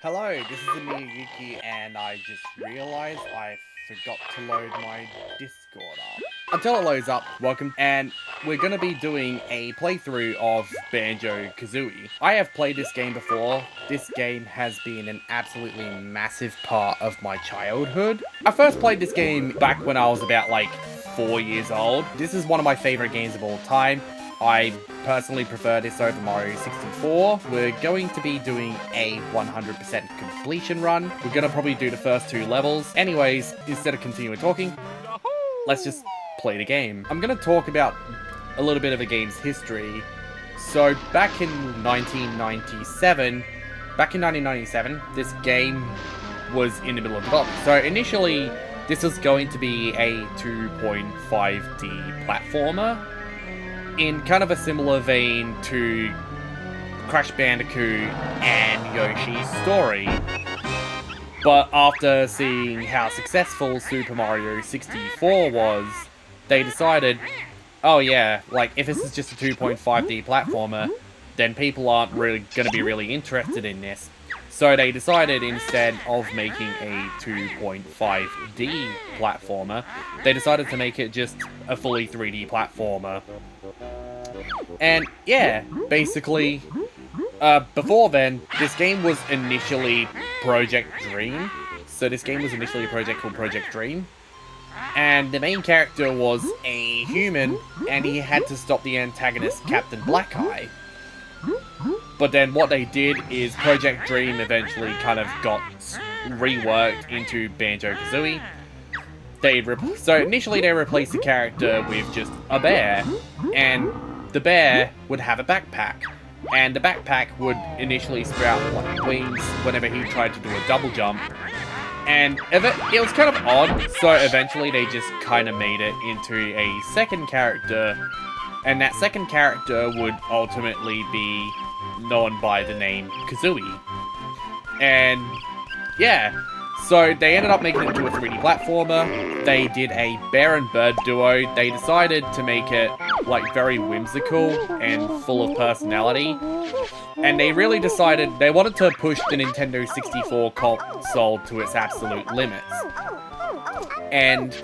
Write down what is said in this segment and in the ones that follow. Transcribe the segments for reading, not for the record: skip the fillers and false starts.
Hello, this is Yuki, and I just realized I forgot to load my Discord up. Until it loads up, welcome, and we're gonna be doing a playthrough of Banjo-Kazooie. I have played this game before. This game has been an absolutely massive part of my childhood. I first played this game back when I was about like 4 years old. This is one of my favorite games of all time. I personally prefer this over Mario 64. We're going to be doing a 100% completion run. We're going to probably do the first 2 levels. Anyways, instead of continuing talking, let's just play the game. I'm going to talk about a little bit of the game's history. So back in 1997, this game was in the middle of development. So initially, this was going to be a 2.5D platformer, in kind of a similar vein to Crash Bandicoot and Yoshi's Story. But after seeing how successful Super Mario 64 was, they decided, oh yeah, like if this is just a 2.5D platformer, then people aren't really going to be really interested in this. So they decided, instead of making a 2.5D platformer, they decided to make it just a fully 3D platformer. And yeah, basically, before then, this game was initially Project Dream. So this game was initially a project called Project Dream. And the main character was a human, and he had to stop the antagonist, Captain Black Eye. But then what they did is Project Dream eventually kind of got reworked into Banjo-Kazooie. So initially they replaced the character with just a bear, and the bear would have a backpack. And the backpack would initially sprout like wings whenever he tried to do a double jump. And it was kind of odd, so eventually they just kind of made it into a second character. And that second character would ultimately be known by the name Kazooie. And yeah, so they ended up making it into a 3D platformer. They did a bear and bird duo. They decided to make it like very whimsical and full of personality. And they really decided they wanted to push the Nintendo 64 console to its absolute limits. And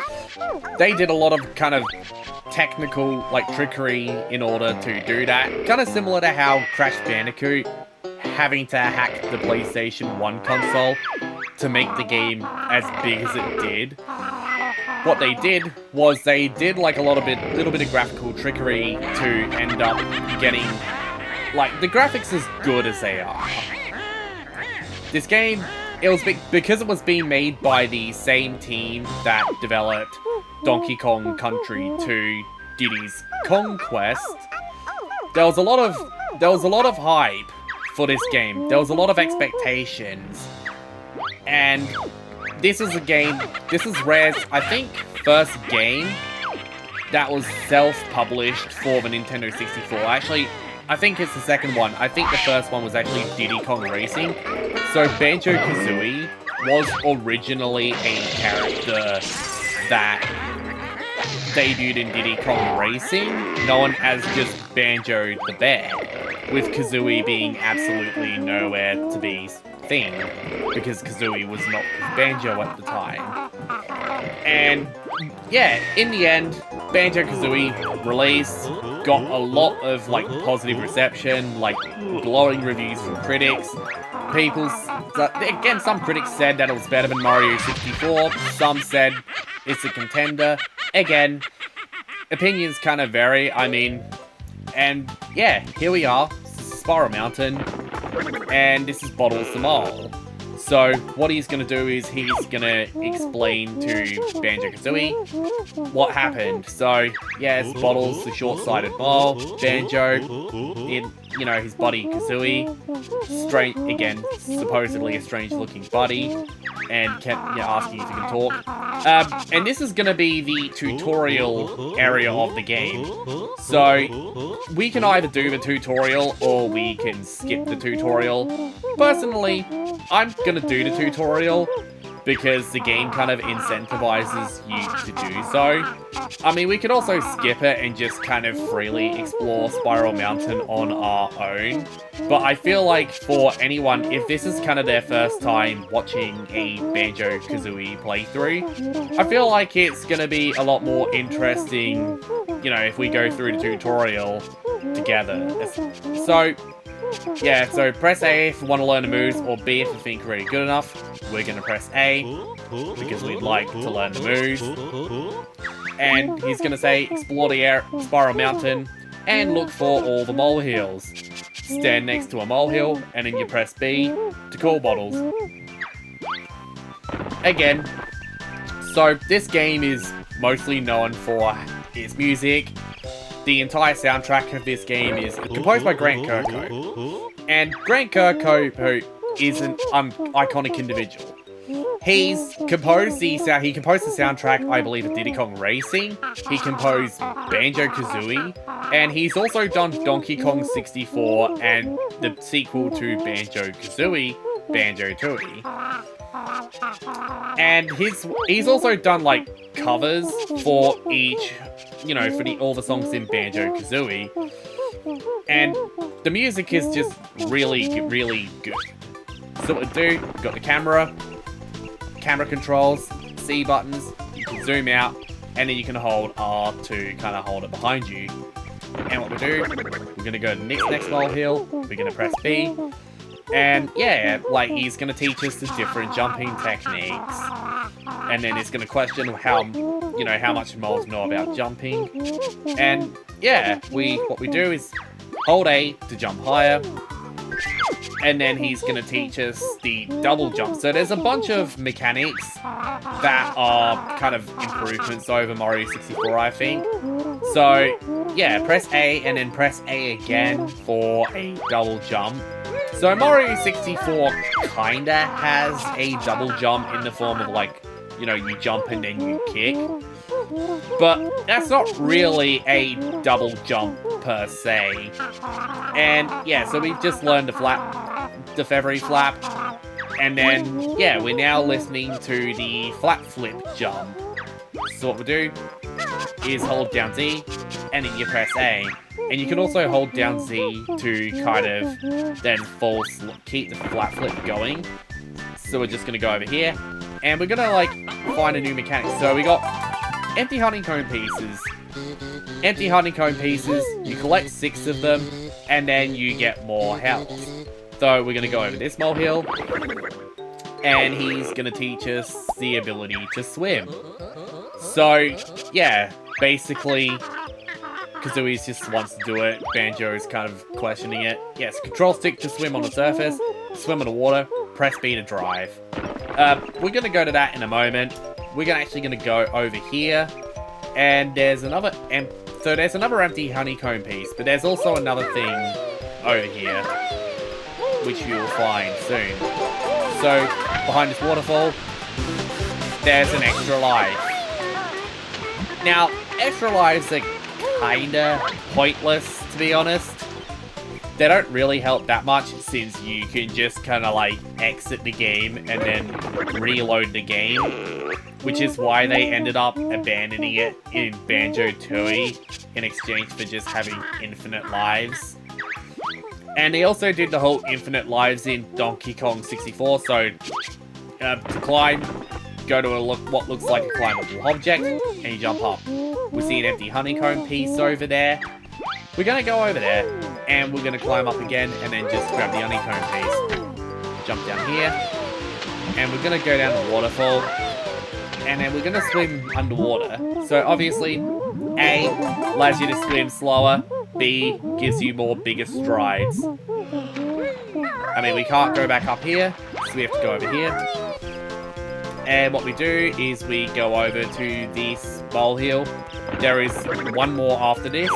they did a lot of kind of technical like trickery in order to do that. Kind of similar to how Crash Bandicoot having to hack the PlayStation 1 console to make the game as big as it did. What they did was they did like a little bit of graphical trickery to end up getting like the graphics as good as they are. This game, it was because it was being made by the same team that developed Donkey Kong Country 2 Diddy's Kong Quest. There was a lot of hype for this game. There was a lot of expectations. And this is Rare's, I think, first game that was self-published for the Nintendo 64. Actually, I think it's the second one. I think the first one was actually Diddy Kong Racing. So Banjo-Kazooie was originally a character that debuted in Diddy Kong Racing, known as just Banjo the Bear, with Kazooie being absolutely nowhere to be seen, because Kazooie was not with Banjo at the time. And yeah, in the end, Banjo-Kazooie released, got a lot of like positive reception, like glowing reviews from critics. Again, some critics said that it was better than Mario 64, some said it's a contender. Again, opinions kind of vary, I mean, and yeah, here we are, Spiral Mountain, and this is Bottles the Mole. So, what he's going to do is he's going to explain to Banjo-Kazooie what happened. So, yes, Bottles, the short-sighted mole, Banjo, his buddy Kazooie, again, supposedly a strange-looking buddy, and kept asking if he can talk. And this is going to be the tutorial area of the game. So, we can either do the tutorial, or we can skip the tutorial. Personally, I'm gonna do the tutorial, because the game kind of incentivizes you to do so. I mean, we could also skip it and just kind of freely explore Spiral Mountain on our own. But I feel like for anyone, if this is kind of their first time watching a Banjo-Kazooie playthrough, I feel like it's going to be a lot more interesting, you know, if we go through the tutorial together. So, yeah, so press A if you want to learn the moves, or B if you think you're already good enough. We're going to press A, because we'd like to learn the moves. And he's going to say, explore the Spiral Mountain, and look for all the molehills. Stand next to a molehill, and then you press B to call bottles. Again, so this game is mostly known for its music. The entire soundtrack of this game is composed by Grant Kirkhope. And Grant Kirkhope is an iconic individual. He composed the soundtrack, I believe, of Diddy Kong Racing. He composed Banjo-Kazooie. And he's also done Donkey Kong 64 and the sequel to Banjo-Kazooie, Banjo-Tooie. And he's also done, like, covers for each, you know, for all the songs in Banjo-Kazooie. And the music is just really, really good. So what we do, we've got the camera controls, C buttons, you can zoom out, and then you can hold R to kind of hold it behind you. And what we do, we're going to go to the next molehill, we're going to press B, and yeah, like he's going to teach us the different jumping techniques. And then it's going to question how much moles know about jumping. And yeah, what we do is hold A to jump higher. And then he's going to teach us the double jump. So there's a bunch of mechanics that are kind of improvements over Mario 64, I think. So yeah, press A and then press A again for a double jump. So Mario 64 kinda has a double jump in the form of, like, you know, you jump and then you kick. But that's not really a double jump per se. And yeah, so we've just learned the feathery flap. And then, yeah, we're now listening to the flap flip jump. So what we do is hold down Z, and then you press A. And you can also hold down Z to kind of then keep the flap flip going. So we're just going to go over here, and we're going to, like, find a new mechanic. So we got empty honeycomb pieces. Empty honeycomb pieces, you collect 6 of them, and then you get more health. So we're going to go over this molehill, and he's going to teach us the ability to swim. So, yeah, basically, Kazooie just wants to do it. Banjo is kind of questioning it. Yes, control stick to swim on the surface, swim in the water, press B to drive. We're going to go to that in a moment. We're actually going to go over here, and there's another empty honeycomb piece, but there's also another thing over here, which you'll find soon. So, behind this waterfall, there's an extra life. Now, extra lives are kinda pointless, to be honest. They don't really help that much, since you can just kinda, like, exit the game and then reload the game, which is why they ended up abandoning it in Banjo-Tooie in exchange for just having infinite lives. And they also did the whole infinite lives in Donkey Kong 64, so to climb, go to what looks like a climbable object, and you jump up. We see an empty honeycomb piece over there. We're going to go over there, and we're going to climb up again, and then just grab the honeycomb piece. Jump down here, and we're going to go down the waterfall, and then we're going to swim underwater. So obviously, A allows you to swim slower, B gives you more bigger strides. I mean, we can't go back up here, so we have to go over here. And what we do is we go over to this molehill. There is one more after this,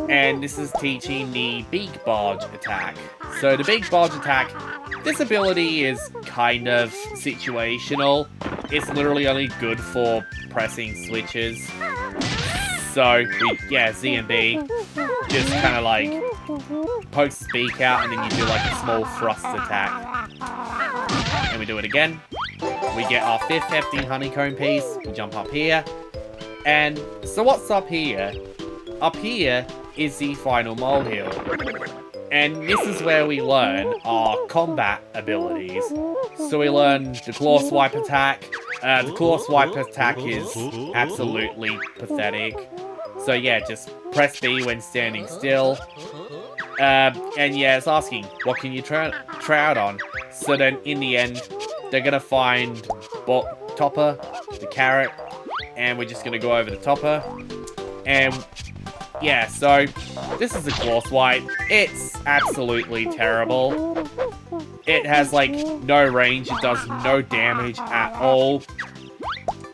and this is teaching the Big Barge attack. So the Big Barge attack, this ability is kind of situational. It's literally only good for pressing switches. So, Z and B just kind of like pokes his beak out, and then you do like a small thrust attack. And we do it again. We get our 5th empty honeycomb piece. We jump up here. And so what's up here? Up here is the final molehill. And this is where we learn our combat abilities. So we learn the claw swipe attack. The claw swipe attack is absolutely pathetic. So yeah, just press B when standing still. And yeah, it's asking, what can you try out on? So then in the end, they're gonna find Topper, the carrot, and we're just gonna go over the Topper. And yeah, so this is a claw swipe. It's absolutely terrible. It has like no range, it does no damage at all.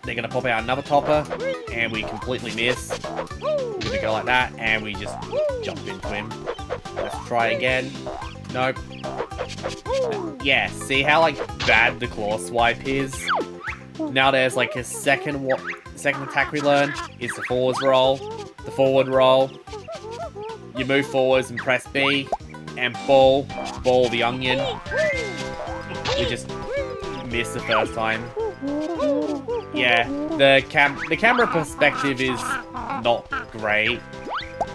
They're gonna pop out another Topper, and we completely miss. We're gonna go like that, and we just jump into him. Let's try again. Nope. Yeah, see how like bad the claw swipe is? Now there's like a second attack we learn is the forwards roll. The forward roll. You move forwards and press B, and ball the onion. We just missed the first time. Yeah, the camera perspective is not great.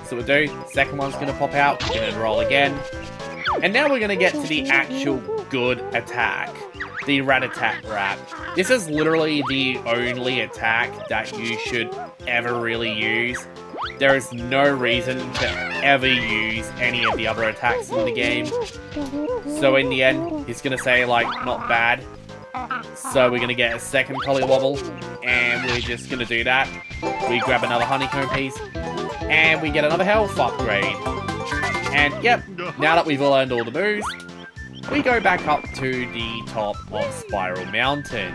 So we'll do, second one's gonna pop out, we're gonna roll again. And now we're gonna get to the actual good attack. The Rat-a-tat-rat. This is literally the only attack that you should ever really use. There is no reason to ever use any of the other attacks in the game. So in the end, he's gonna say like, not bad. So we're gonna get a second Collywobble, and we're just gonna do that. We grab another honeycomb piece, and we get another health upgrade. And yep, now that we've learned all the moves, we go back up to the top of Spiral Mountain.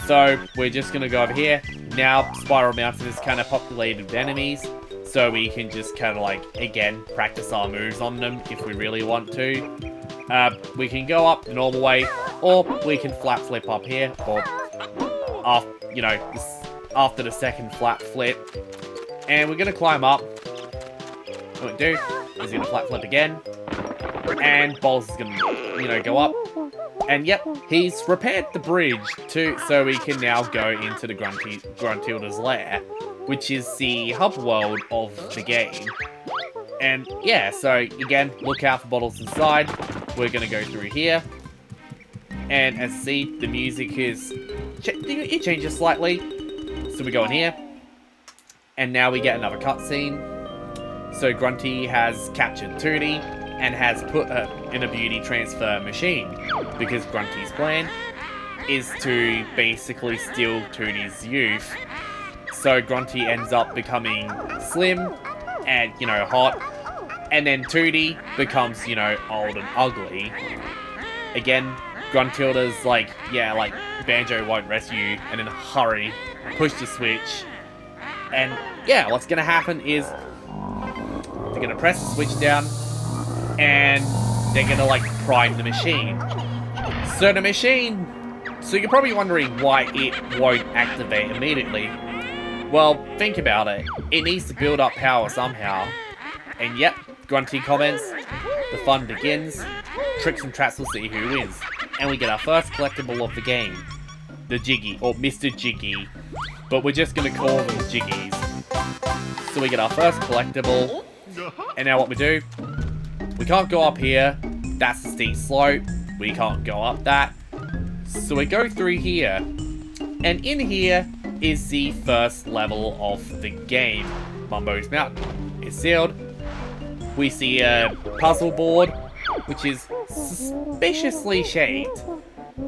So we're just gonna go over here. Now Spiral Mountain is kind of populated with enemies, so we can just kind of like, again, practice our moves on them if we really want to. We can go up the normal way, or we can flat flip up here, or after the second flat flip. And we're gonna climb up. What we do is gonna flat flip again, and Balls is gonna, go up. And yep, he's repaired the bridge too, so we can now go into the Gruntilda's lair, which is the hub world of the game. And yeah, so again, look out for bottles inside. We're gonna go through here, and as you see, the music it changes slightly. So we go in here, and now we get another cutscene. So Grunty has captured Tooty and has put her in a beauty transfer machine, because Grunty's plan is to basically steal Tooty's youth. So Grunty ends up becoming slim and, hot, and then Tooty becomes, old and ugly. Again, Gruntilda's like, yeah, like, Banjo won't rescue you, and then hurry, push the switch. And yeah, what's gonna happen is they're gonna press the switch down, and they're gonna like prime the machine. So the machine, so you're probably wondering why it won't activate immediately. Well, think about it. It needs to build up power somehow. And yep, Grunty comments, the fun begins, tricks and traps will see who wins. And we get our first collectible of the game. The Jiggy, or Mr. Jiggy. But we're just gonna call them Jiggies. So we get our first collectible. And now what we do, we can't go up here. That's the steep slope. We can't go up that. So we go through here. And in here is the first level of the game. Mumbo's Mountain. It's sealed. We see a puzzle board, which is suspiciously shaped.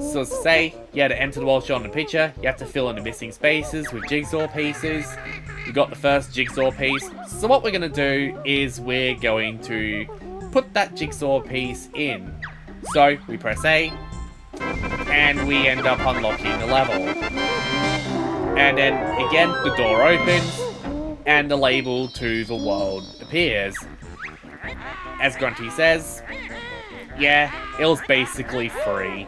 So say you had to enter the world shown in the picture, you have to fill in the missing spaces with jigsaw pieces. We got the first jigsaw piece. So what we're going to do is we're going to put that jigsaw piece in. So we press A, and we end up unlocking the level. And then again, the door opens, and the label to the world appears. As Grunty says, yeah, it was basically free.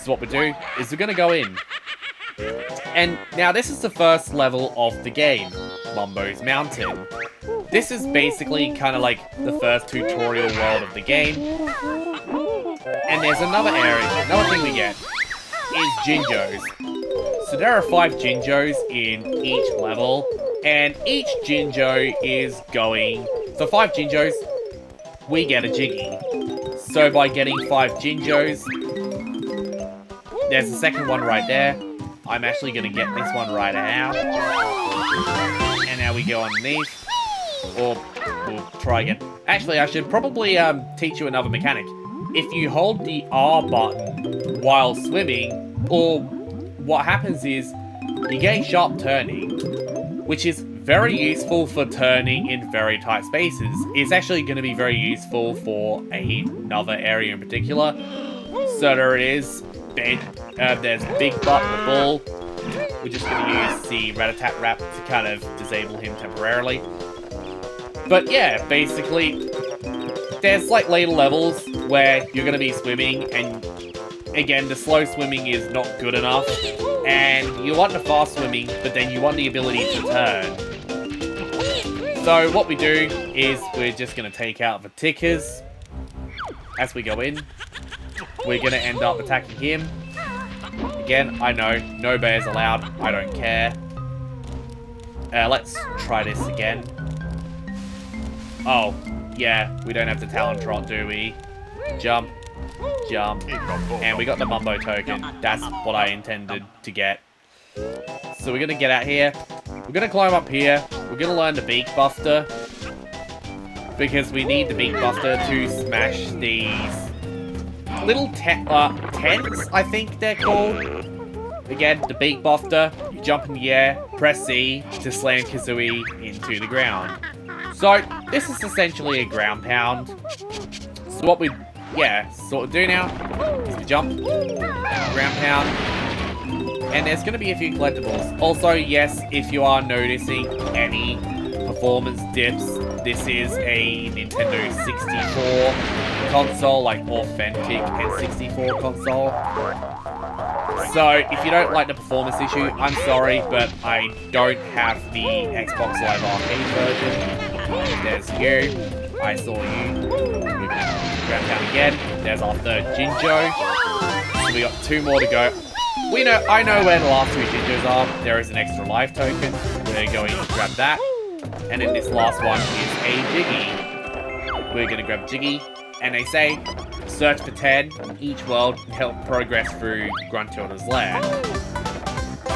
So what we do is we're going to go in. And now this is the first level of the game, Mumbo's Mountain. This is basically kind of like the first tutorial world of the game. And there's another area, another thing we get. is Jinjos. So there are 5 Jinjos in each level, and each Jinjo is going... For 5 Jinjos, we get a Jiggy. So by getting 5 Jinjos, there's the second one right there. I'm actually going to get this one right now. And now we go underneath. Or we'll try again. Actually, I should probably teach you another mechanic. If you hold the R button while swimming, or what happens is you get sharp turning, which is very useful for turning in very tight spaces. It's actually going to be very useful for another area in particular. So there it is. There's Big Butt, the bull. We're just going to use the Rat-a-tat-rap to kind of disable him temporarily. But yeah, basically, there's like later levels where you're going to be swimming, and again, the slow swimming is not good enough, and you want the fast swimming, but then you want the ability to turn. So what we do is we're just going to take out the tickers as we go in. We're going to end up attacking him. Again, I know, no bears allowed, I don't care. Let's try this again. Oh, yeah, we don't have the Talon Trot, do we? Jump, jump, and we got the Mumbo token. That's what I intended to get. So we're gonna get out here. We're gonna climb up here. We're gonna learn the Beak Buster, because we need the Beak Buster to smash these little tents, I think they're called. Again, the Beak Buster. You jump in the air, press C to slam Kazooie into the ground. So, this is essentially a ground pound. So what we, sort of do now is we jump, ground pound, and there's going to be a few collectibles. Also, yes, if you are noticing any performance dips, this is a Nintendo 64 console, like authentic N64 console. So, if you don't like the performance issue, I'm sorry, but I don't have the Xbox Live Arcade version. There's you. I saw you. We're gonna ground down again. There's our third Jinjo. So we got 2 more to go. I know where the last 2 Jinjos are. There is an extra life token. We're going to grab that. And then this last one is a Jiggy. We're gonna grab Jiggy. And they say, search for 10 in each world to help progress through Gruntilda's lair.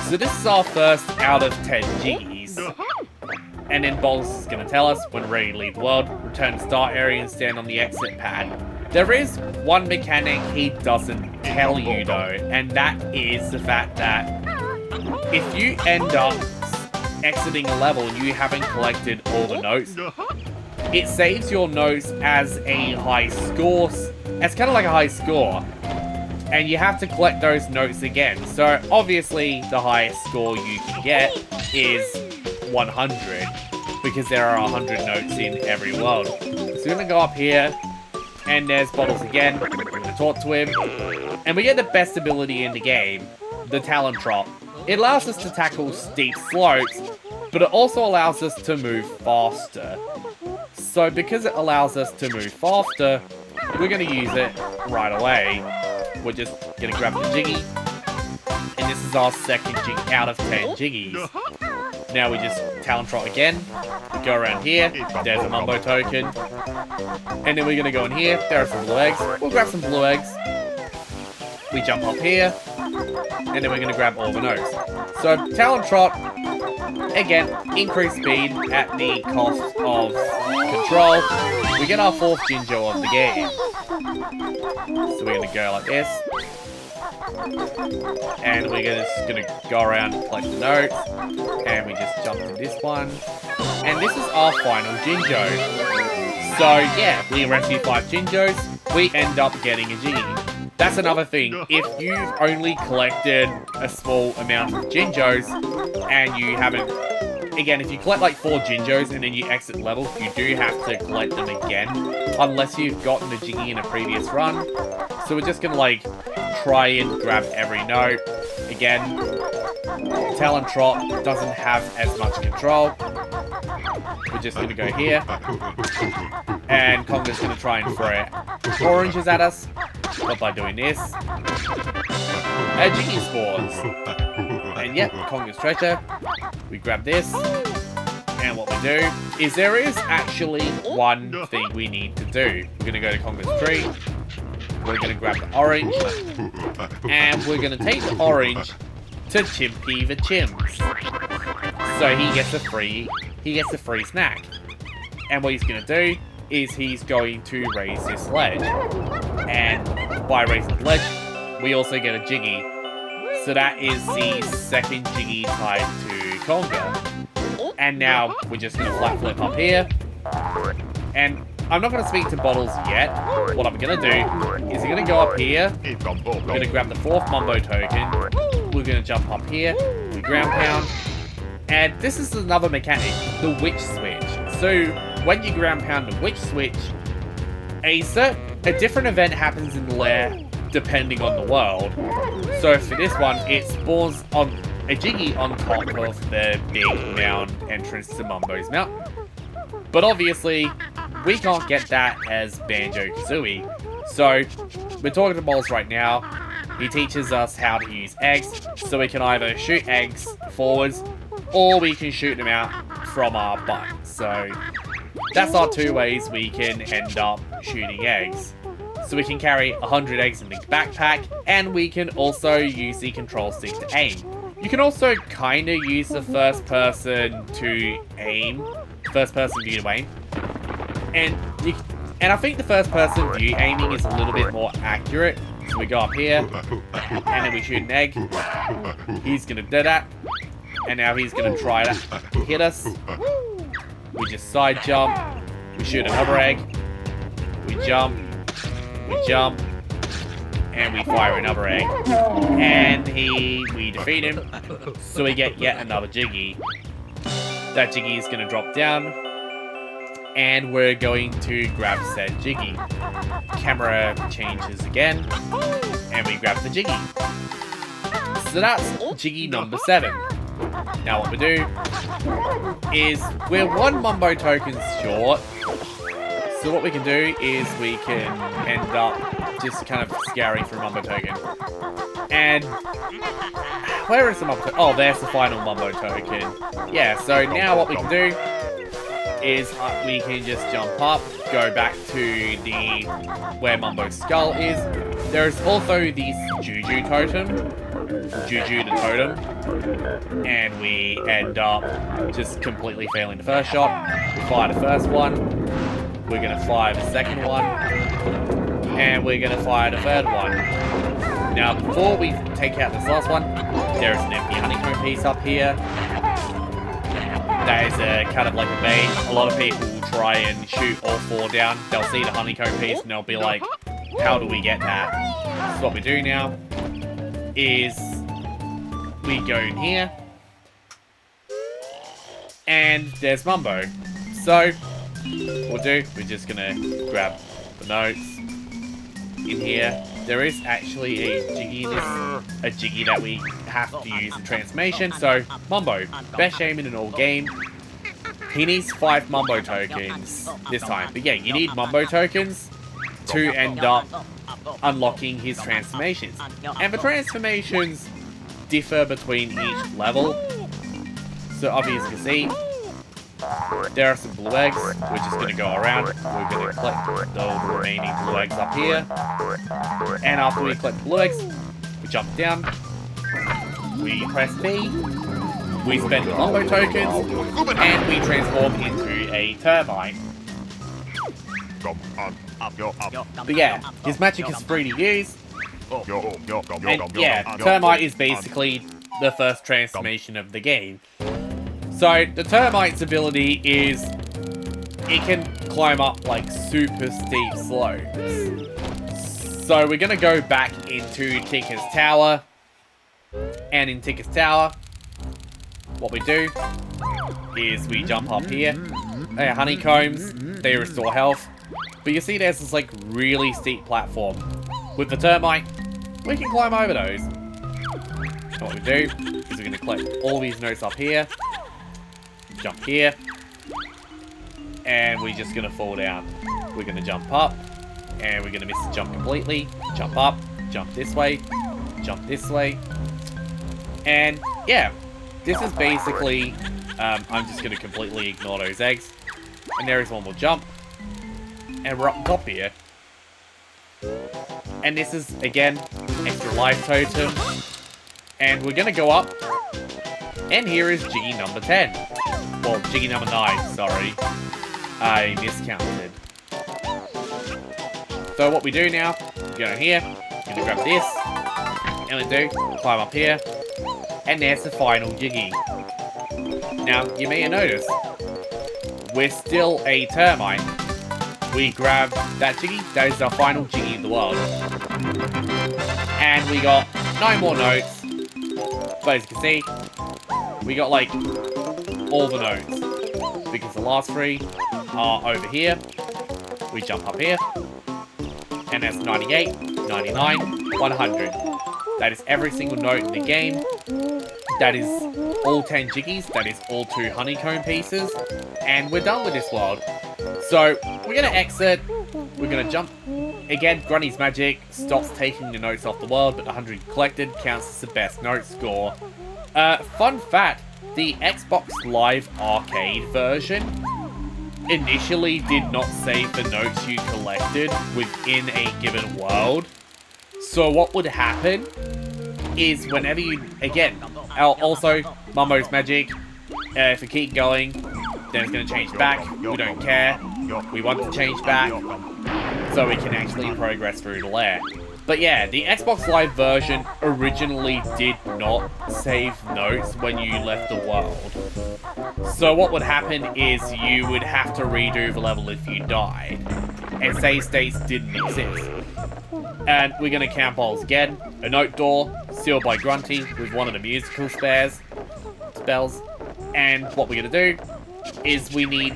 So this is our first out of 10 Jiggies. And then Bolus is going to tell us, when ready to leave the world, return to start area and stand on the exit pad. There is one mechanic he doesn't tell you though, and that is the fact that if you end up exiting a level and you haven't collected all the notes, it saves your notes as a high score. It's kind of like a high score. And you have to collect those notes again. So obviously the highest score you can get is 100, because there are 100 notes in every world. So we're gonna go up here, and there's Bottles again. We're gonna talk to him, and we get the best ability in the game, the Talon Trot. It allows us to tackle steep slopes, but it also allows us to move faster. So because it allows us to move faster, we're gonna use it right away. We're just gonna grab the Jiggy, and this is our second Jiggy out of 10 Jiggies. Now we just Talon Trot again. We go around here. There's a Mumbo token. And then we're going to go in here. There are some blue eggs. We'll grab some blue eggs. We jump up here. And then we're going to grab all the notes. So Talon Trot, again, increased speed at the cost of control. We get our 4th Jinjo of the game. So we're going to go like this. And we're just going to go around and collect the notes. And we just jump to this one. And this is our final Jinjo. So yeah, we rescue 5 Jinjos. We end up getting a Jiggy. That's another thing. If you've only collected a small amount of Jinjos and you haven't... Again, if you collect like 4 Jinjos and then you exit level, you do have to collect them again. Unless you've gotten the Jiggy in a previous run. So we're just going to like try and grab every note. Again, Talon Trot doesn't have as much control. We're just going to go here. And Conga's going to try and throw oranges at us. But by doing this, a Jiggy spawns. And yep, Conga's treasure. We grab this. And what we do is there is actually one thing we need to do. We're going to go to Conga's tree. We're going to grab the orange. And we're going to take the orange to Chimpy the Chimps. So he gets a free snack. And what he's going to do is he's going to raise this ledge. And by raising the ledge, we also get a Jiggy. So that is the second Jiggy tied to Conga. And now we're just going to flat flip up here. And I'm not going to speak to Bottles yet. What I'm going to do is I'm going to go up here. We're going to grab the 4th Mumbo token. We're going to jump up here. We ground pound. And this is another mechanic, the witch switch. So when you ground pound the witch switch, a different event happens in the lair depending on the world. So for this one, it spawns on a Jiggy on top of the big mound entrance to Mumbo's Mountain. But obviously, we can't get that as Banjo-Kazooie. So, we're talking to Balls right now. He teaches us how to use eggs, so we can either shoot eggs forwards, or we can shoot them out from our butt. So, that's our 2 ways we can end up shooting eggs. So we can carry 100 eggs in the backpack, and we can also use the control stick to aim. You can also kind of use the first person to aim, first person view to aim, and I think the first person view aiming is a little bit more accurate. So we go up here, and then we shoot an egg. He's gonna do that, and now he's gonna try to hit us. We just side jump, we shoot another egg, we jump, and we fire another egg, and we defeat him, so we get yet another Jiggy. That Jiggy is going to drop down, and we're going to grab said Jiggy. Camera changes again, and we grab the Jiggy. So that's Jiggy number 7. Now what we do is we're 1 Mumbo token short. So what we can do is we can end up just kind of scouring for Mumbo token. And where is the Mumbo token? Oh, there's the final Mumbo token. Yeah, so now what we can do is we can just jump up, go back to the where Mumbo's skull is. There's also this Juju totem. Juju the totem. And we end up just completely failing the first shot. We fire the first one. We're going to fire the second one, and we're going to fire the third one. Now, before we take out this last one, there is an empty honeycomb piece up here. That is a kind of like a bait. A lot of people will try and shoot all 4 down. They'll see the honeycomb piece, and they'll be like, how do we get that? So what we do now is we go in here, and there's Mumbo. So what we'll do, we're just gonna grab the notes in here. There is actually a Jiggy in this, a Jiggy that we have to use in transformation. So Mumbo, best aim in all game. He needs 5 Mumbo tokens this time. But yeah, you need Mumbo tokens to end up unlocking his transformations. And the transformations differ between each level. So obviously you can see, there are some blue eggs. We're just going to go around. We're going to collect the remaining blue eggs up here. And after we collect the blue eggs, we jump down. We press B. We spend the Mumbo tokens. And we transform into a termite. But yeah, his magic is free to use. And yeah, termite is basically the first transformation of the game. So, the termite's ability is, it can climb up like super steep slopes. So, we're going to go back into Tinker's Tower. And in Tinker's Tower, what we do is we jump up here. They are honeycombs, they restore health. But you see there's this like really steep platform. With the termite, we can climb over those. So what we do is we're going to collect all these notes up here. Jump here, and we're just gonna fall down. We're gonna jump up, and we're gonna miss the jump completely. Jump up, jump this way, jump this way. And yeah, this is basically, I'm just going to completely ignore those eggs. And there is one more jump. And we're up top here. And this is, again, extra life totem. And we're going to go up. And here is Jiggy number 10. Well, Jiggy number 9, sorry. I miscounted. So what we do now, we go here, we're going to grab this. And we do, climb up here. And there's the final Jiggy. Now, you may have noticed, we're still a termite. We grab that Jiggy, that is our final Jiggy in the world. And we got 9 more notes. But as you can see, we got like all the notes. Because the last 3 are over here. We jump up here. And that's 98, 99, 100. That is every single note in the game. That is all 10 Jiggies. That is all 2 honeycomb pieces. And we're done with this world. So, we're going to exit. We're going to jump. Again, Grunty's magic stops taking the notes off the world, but 100 collected counts as the best note score. Fun fact, the Xbox Live Arcade version initially did not save the notes you collected within a given world. So what would happen is whenever you, again, also Mumbo's magic, if we keep going, then it's going to change back. We don't care. We want to change back so we can actually progress through the lair. But yeah, the Xbox Live version originally did not save notes when you left the world. So what would happen is you would have to redo the level if you died. And save states didn't exist. And we're going to count bowls again. A note door, sealed by Grunty with one of the musical spells. And what we're going to do is we need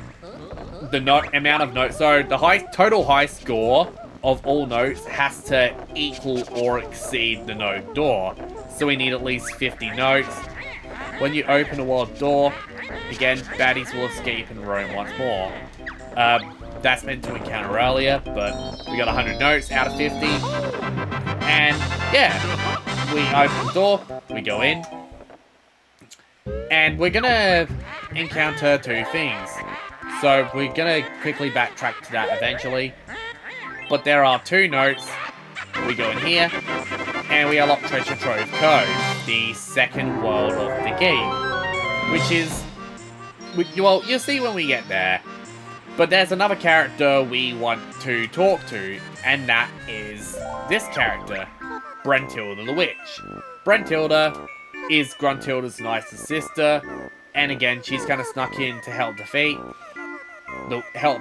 the amount of notes. So the total high score of all notes has to equal or exceed the note door. So we need at least 50 notes. When you open a world door, again, baddies will escape and roam once more. That's meant to encounter earlier, but we got 100 notes out of 50. And yeah, we open the door, we go in. And we're gonna encounter 2 things. So we're gonna quickly backtrack to that eventually. But there are 2 notes. We go in here, and we unlock Treasure Trove Cove, the second world of the game. Which is, well, you'll see when we get there. But there's another character we want to talk to, and that is this character, Brentilda the Witch. Brentilda is Gruntilda's nicest sister, and again, she's kind of snuck in to help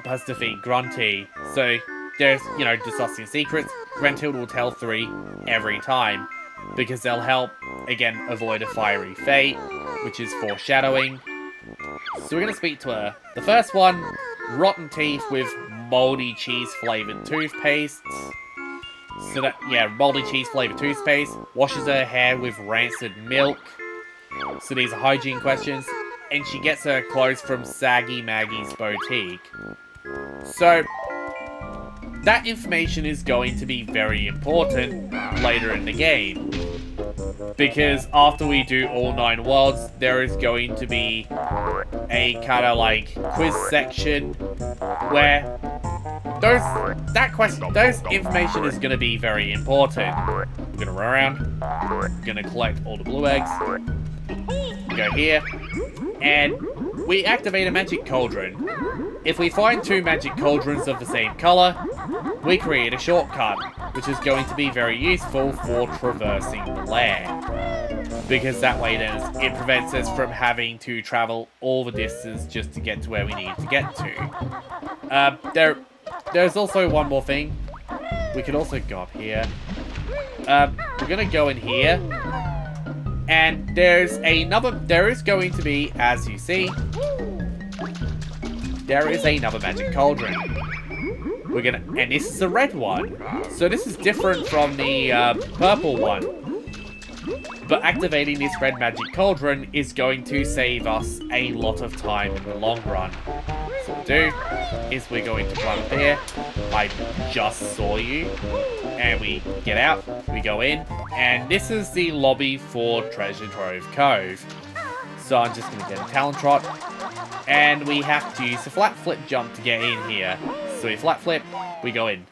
us defeat Grunty. So there's, you know, discussing secrets. Brentilda will tell 3 every time, because they'll help, again, avoid a fiery fate, which is foreshadowing. So we're going to speak to her. The first one, rotten teeth with moldy cheese flavored toothpaste. So that, yeah, moldy cheese flavored toothpaste. Washes her hair with rancid milk. So these are hygiene questions. And she gets her clothes from Saggy Maggie's boutique. So that information is going to be very important later in the game. Because after we do all 9 worlds, there is going to be a kind of like quiz section where those information is going to be very important. We're going to run around, we're going to collect all the blue eggs, go here, and we activate a magic cauldron. If we find 2 magic cauldrons of the same color, we create a shortcut, which is going to be very useful for traversing the lair. Because that way then it prevents us from having to travel all the distance just to get to where we need to get to. There's also one more thing. We could also go up here. We're gonna go in here. And there is going to be, as you see, there is another magic cauldron. And this is a red one. So this is different from the purple one. But activating this red magic cauldron is going to save us a lot of time in the long run. So going to do is we're going to run up here. I just saw you. And we get out, we go in, and this is the lobby for Treasure Trove Cove. So I'm just going to get a Talon Trot, and we have to use the flat flip jump to get in here. So we flat flip, we go in.